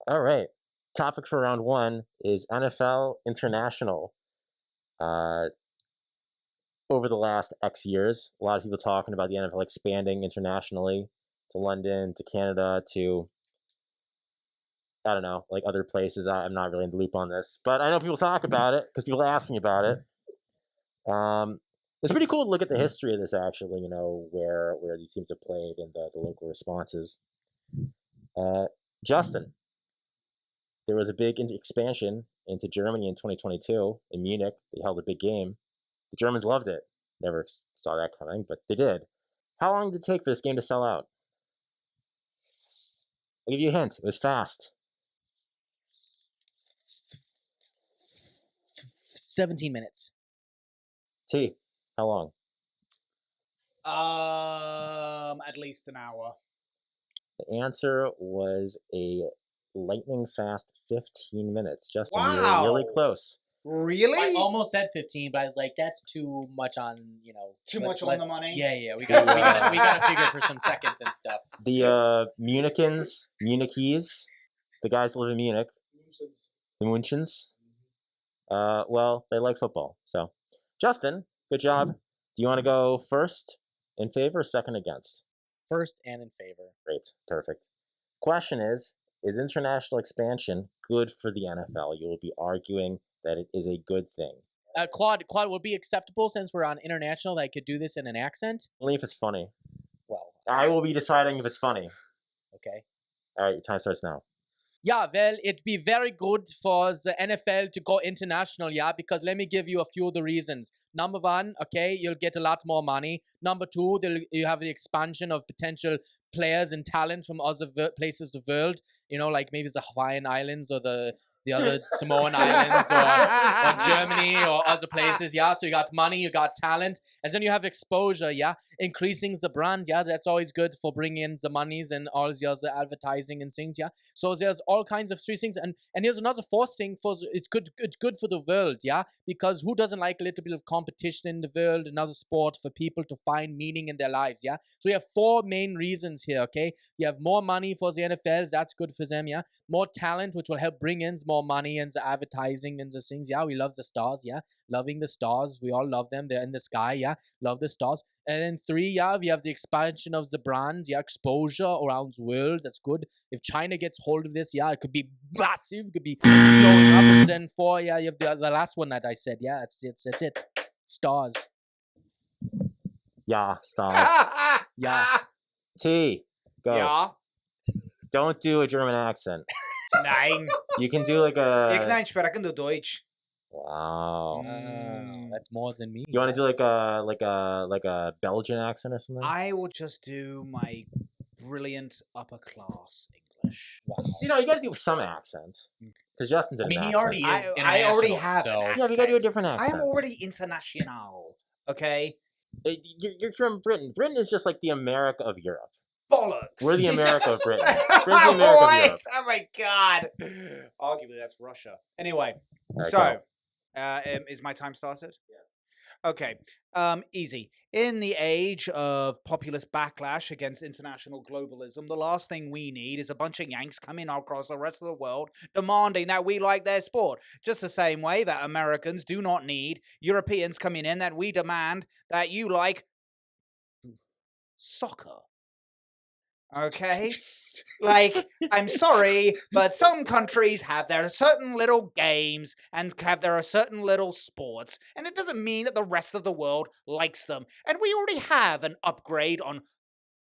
All right. Topic for round one is NFL International. Uh, Over the last X years, a lot of people talking about the NFL expanding internationally to London, to Canada, to I don't know, like other places. I'm not really in the loop on this, but I know people talk about it because people ask me about it. It's pretty cool to look at the history of this, actually. Where these teams have played and the local responses. Justin, there was a big expansion into Germany in 2022 in Munich. They held a big game. The Germans loved it. Never saw that coming, but they did. How long did it take for this game to sell out? I'll give you a hint. It was fast. 17 minutes. T, how long? At least an hour. The answer was a lightning fast 15 minutes. Justin, you were Wow. really close. Really? I almost said 15, but I was like, that's too much on, Too much on the money? Yeah. We gotta figure for some seconds and stuff. The Munichies, the guys that live in Munich, the Munchens, well, they like football. So, Justin, good job. Do you want to go first in favor or second against? First and in favor. Great, perfect. Question is international expansion good for the NFL? You will be arguing that it is a good thing. Claude, would be acceptable since we're on international that I could do this in an accent? Only if it's funny. Well, I will be deciding if it's funny. Okay. All right, your time starts now. Yeah, well, it'd be very good for the NFL to go international, yeah, because let me give you a few of the reasons. Number one, okay, you'll get a lot more money. Number two, you have the expansion of potential players and talent from other places of the world, like maybe the Hawaiian Islands or the other Samoan Islands or Germany or other places, yeah. So you got money, you got talent, and then you have exposure, yeah. Increasing the brand, yeah. That's always good for bringing in the monies and all the other advertising and things, yeah. So there's all kinds of three things, and here's another fourth thing it's good for the world, yeah. Because who doesn't like a little bit of competition in the world, another sport for people to find meaning in their lives, yeah. So you have four main reasons here, okay. You have more money for the NFL, that's good for them, yeah. More talent, which will help bring in more money and the advertising and the things. Yeah, we love the stars. Yeah, loving the stars. We all love them. They're in the sky. Yeah, love the stars. And then three, yeah, we have the expansion of the brand. Yeah, exposure around the world. That's good. If China gets hold of this, yeah, it could be massive. It could be blowing up. And then four, yeah, you have the last one that I said. Yeah, it's it. Stars. Yeah, stars. Yeah. T, go. Ja. Don't do a German accent. Nein. You can do like a... Ich nein, sprechen du Deutsch. Wow. That's more than me. You want to do like a Belgian accent or something? I will just do my brilliant upper class English. Wow. You got to do some accent. Because Justin did I mean, an he accent. already is. I already have so. an Yeah, we got to do a different I accent. am already international. Okay? You're from Britain. Britain is just like the America of Europe. Bollocks. We're the America of Britain. Britain's the America of Europe. Oh my god. Arguably, that's Russia. Anyway, Right, so is my time started? Yeah. Okay. Easy. In the age of populist backlash against international globalism, the last thing we need is a bunch of Yanks coming across the rest of the world demanding that we like their sport. Just the same way that Americans do not need Europeans coming in that we demand that you like soccer. Okay? Like, I'm sorry, but some countries have their certain little games and have their certain little sports, and it doesn't mean that the rest of the world likes them. And we already have an upgrade on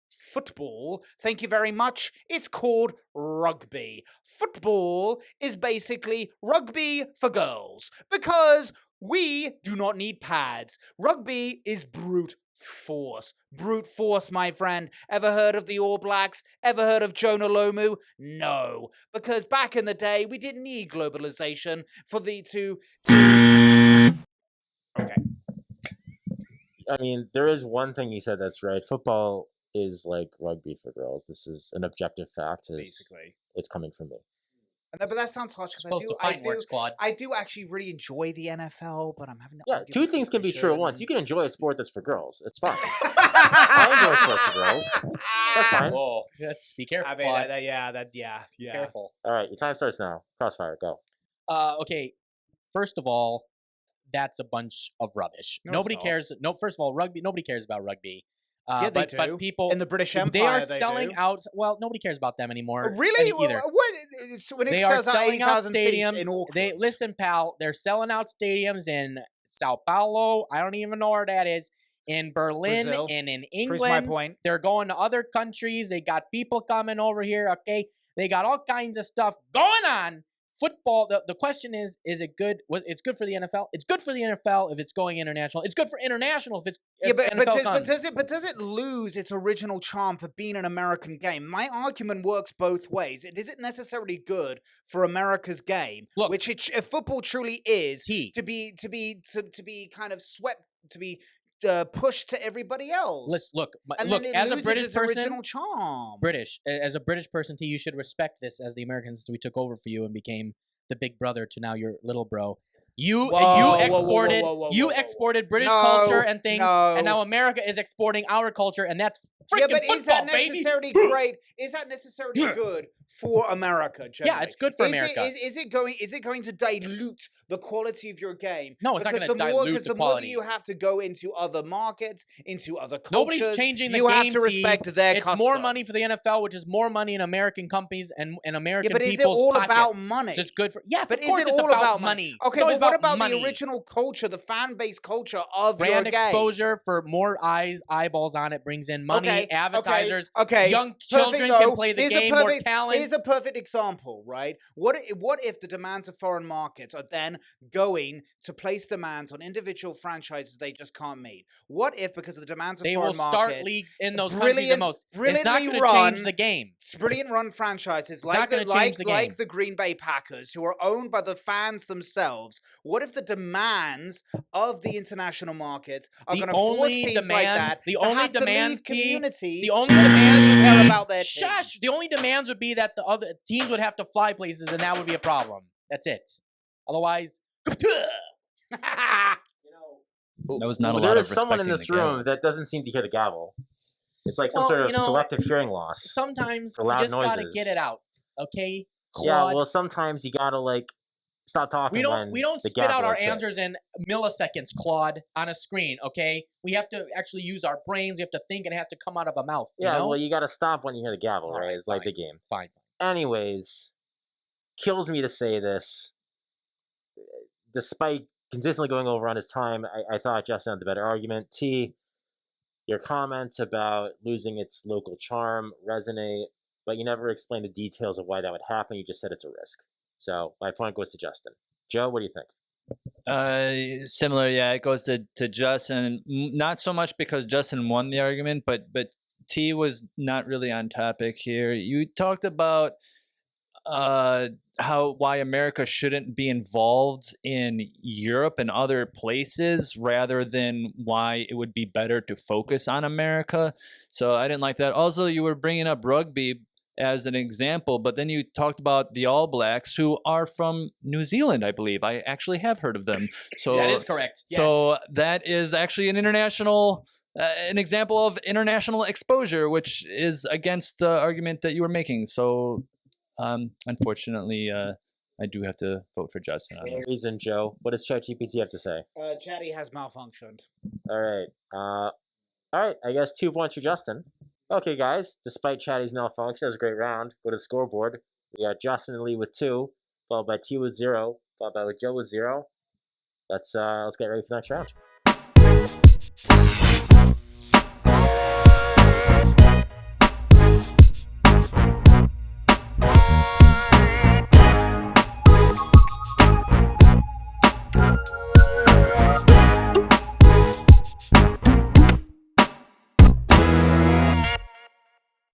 football. Thank you very much. It's called rugby. Football is basically rugby for girls, because we do not need pads. Rugby is brute force. Brute force, my friend. Ever heard of the All Blacks? Ever heard of Jonah Lomu? No. Because back in the day, we didn't need globalization for to... Okay. I mean, there is one thing you said that's right. Football is like rugby for girls. This is an objective fact. Basically. It's coming from me. But that sounds harsh because Supposed to find words, Claude. I do actually really enjoy the NFL, but I'm having to Yeah, argue two this things with can be true at once. Christian. You can enjoy a sport that's for girls. It's fine. I enjoy sports for girls. That's fine. Whoa, be careful, I mean, Claude. yeah. Careful. All right, your time starts now. Crossfire, go. Okay. First of all, that's a bunch of rubbish. No, nobody it's not. cares. No, first of all, rugby. Nobody cares about rugby. Yeah, they but do. people In the British Empire, they are they selling do. out. Well, nobody cares about them anymore. Really? Either. What? When it They are says selling out 80,000 seats stadiums. in Auckland. They listen, pal. They're selling out stadiums in Sao Paulo. I don't even know where that is. In Berlin Brazil. and in Proves my England. point. They're going to other countries. They got people coming over here. Okay, they got all kinds of stuff going on. Football. The question is it good? It's good for the NFL. It's good for the NFL if it's going international. It's good for international if it's NFL comes. But does it lose its original charm for being an American game? My argument works both ways. Is it necessarily good for America's game, Look, which if football truly is, T. to be kind of swept, to be pushed to everybody else? Look, and look. then it As a loses British its person, original charm. as a British person, T, you should respect this as the Americans we took over for you and became the big brother to now your little bro. You exported British culture and things, and now America is exporting our culture, and that's freaking football, is that necessarily great? Is that necessarily good for America? Generally? Yeah, it's good for America. Is it going to dilute the quality of your game? No, it's not going to dilute because the more that quality. you have to go into other markets, into other cultures. Nobody's changing the you game. have to respect their It's custom. more money for the NFL, which is more money in American companies and American but is it people's all pockets. about money? So it's good for of But course is it it's all about money. Okay, it's but what about money. the original culture, the fan base culture of brand your game? exposure for more eyeballs on it brings in money, advertisers. Okay. Young children can play the game, more talent. Here's a perfect example, right? What if the demands of foreign markets are then going to place demands on individual franchises they just can't meet? What if, because of the demands of they foreign will markets, start leagues in those countries the most? It's not going to change the game. Brilliant run franchises It's not gonna change the game. like the Green Bay Packers, who are owned by the fans themselves. What if the demands of the international markets are going to force teams like that the to only have to demands, leave communities the only demands care about their team? Shush! The only demands would be that the other teams would have to fly places, and that would be a problem. That's it. Otherwise, That was not a lot There of is someone in respecting this the room game. that doesn't seem to hear the gavel. It's like some Well, sort of you know, selective hearing loss. sometimes For you loud just gotta noises. get it out, okay? Yeah, Claude? well, sometimes you gotta stop talking. We don't when the spit out gavel our is hit. answers in milliseconds, Claude, on a screen, okay? We have to actually use our brains. We have to think, and it has to come out of a mouth. Yeah, you know? well, you gotta stop when you hear the gavel, All right? right, It's like fine. the game. Fine. Anyways, kills me to say this. Despite consistently going over on his time, I thought Justin had the better argument. T, your comments about losing its local charm resonate, but you never explained the details of why that would happen. You just said it's a risk. So my point goes to Justin. Joe, what do you think? Similar, yeah. It goes to Justin. Not so much because Justin won the argument, but T was not really on topic here. You talked about why America shouldn't be involved in Europe and other places, rather than why it would be better to focus on America. So I didn't like that. Also, you were bringing up rugby as an example, but then you talked about the All Blacks, who are from New Zealand, I believe. I actually have heard of them. So that is correct. Yes. So that is actually an international, an example of international exposure, which is against the argument that you were making. So unfortunately, I do have to vote for Justin on this. Reason, Joe. What does ChatGPT have to say? Chatty has malfunctioned. All right. All right. I guess 2 points for Justin. Okay, guys. Despite Chatty's malfunction, it was a great round. Go to the scoreboard. We got Justin and Lee with 2, followed by T with 0, followed by Joe with 0. Let's get ready for the next round.